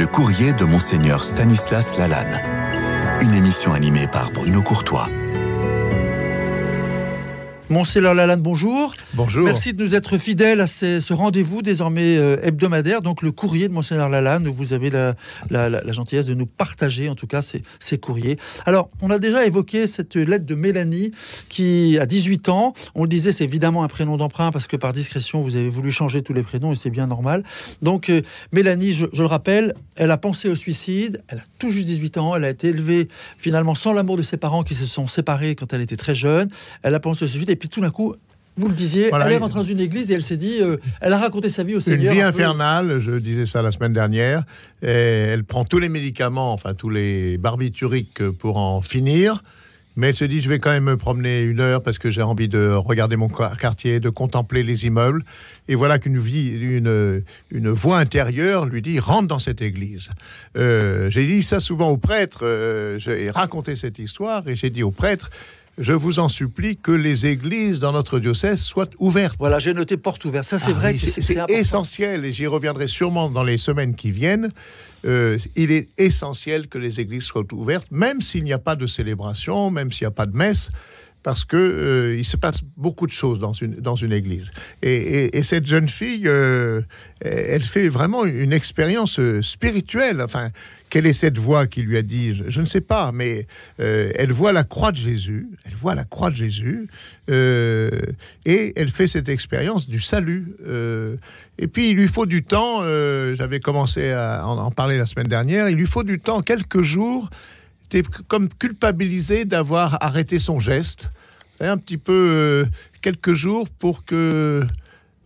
Le courrier de Monseigneur Stanislas Lalanne. Une émission animée par Bruno Courtois. Monseigneur Lalanne, bonjour. Bonjour. Merci de nous être fidèles à ce rendez-vous désormais hebdomadaire, donc le courrier de Monseigneur Lalanne, où vous avez la gentillesse de nous partager en tout cas ces courriers. Alors, on a déjà évoqué cette lettre de Mélanie qui a 18 ans. On le disait, c'est évidemment un prénom d'emprunt parce que par discrétion, vous avez voulu changer tous les prénoms et c'est bien normal. Donc, Mélanie, je le rappelle, elle a pensé au suicide, elle a tout juste 18 ans, elle a été élevée finalement sans l'amour de ses parents qui se sont séparés quand elle était très jeune. Elle a pensé au suicide et puis tout d'un coup, vous le disiez, voilà, elle est rentrée dans une église et elle s'est dit, elle a raconté sa vie au Seigneur. Une vie infernale, je disais ça la semaine dernière. Et elle prend tous les médicaments, enfin tous les barbituriques pour en finir. Mais elle se dit, je vais quand même me promener 1 heure parce que j'ai envie de regarder mon quartier, de contempler les immeubles. Et voilà qu'une voix intérieure lui dit, rentre dans cette église. J'ai dit ça souvent aux prêtres. J'ai raconté cette histoire et j'ai dit aux prêtres, je vous en supplie que les églises dans notre diocèse soient ouvertes. Voilà, j'ai noté porte ouverte. Ça, c'est vrai. Oui, c'est essentiel, et j'y reviendrai sûrement dans les semaines qui viennent. Il est essentiel que les églises soient ouvertes, même s'il n'y a pas de célébration, même s'il n'y a pas de messe, parce que il se passe beaucoup de choses dans une église. Et cette jeune fille, elle fait vraiment une expérience spirituelle. Enfin, quelle est cette voix qui lui a dit, je ne sais pas, mais elle voit la croix de Jésus. Elle voit la croix de Jésus, et elle fait cette expérience du salut. Et puis il lui faut du temps. J'avais commencé à en parler la semaine dernière. Il lui faut du temps, quelques jours. Comme culpabilisé d'avoir arrêté son geste, un petit peu quelques jours pour que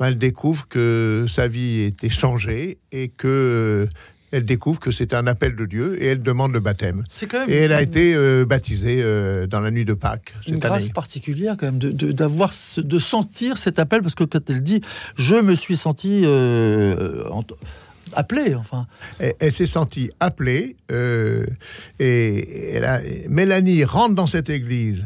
elle découvre que sa vie était changée et que elle découvre que c'est un appel de Dieu et elle demande le baptême. Et elle a été baptisée dans la nuit de Pâques cette année. Une grâce particulière quand même de sentir cet appel, parce que quand elle dit je me suis senti appelée, enfin. Elle s'est sentie appelée, et Mélanie rentre dans cette église.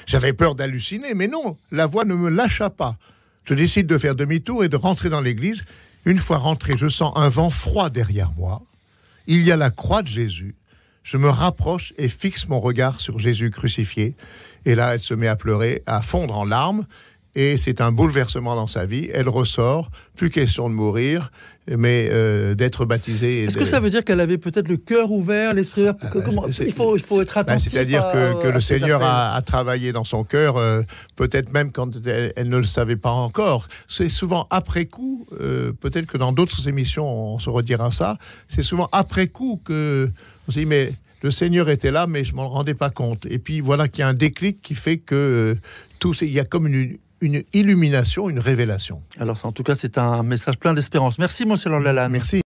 J'avais peur d'halluciner, mais non, la voix ne me lâcha pas. Je décide de faire demi-tour et de rentrer dans l'église. Une fois rentré, je sens un vent froid derrière moi. Il y a la croix de Jésus. Je me rapproche et fixe mon regard sur Jésus crucifié. Et là, elle se met à pleurer, à fondre en larmes. Et c'est un bouleversement dans sa vie. Elle ressort, plus question de mourir, mais d'être baptisée. Est-ce que ça veut dire qu'elle avait peut-être le cœur ouvert, l'esprit ouvert? Il faut être attentif. C'est-à-dire que le Seigneur a travaillé dans son cœur, peut-être même quand elle ne le savait pas encore. C'est souvent après coup, peut-être que dans d'autres émissions on se redira ça, c'est souvent après coup que on se dit, mais le Seigneur était là, mais je ne m'en rendais pas compte. Et puis voilà qu'il y a un déclic qui fait que il y a comme une illumination, une révélation. Alors, en tout cas, c'est un message plein d'espérance. Merci, Monseigneur Lalanne. Merci.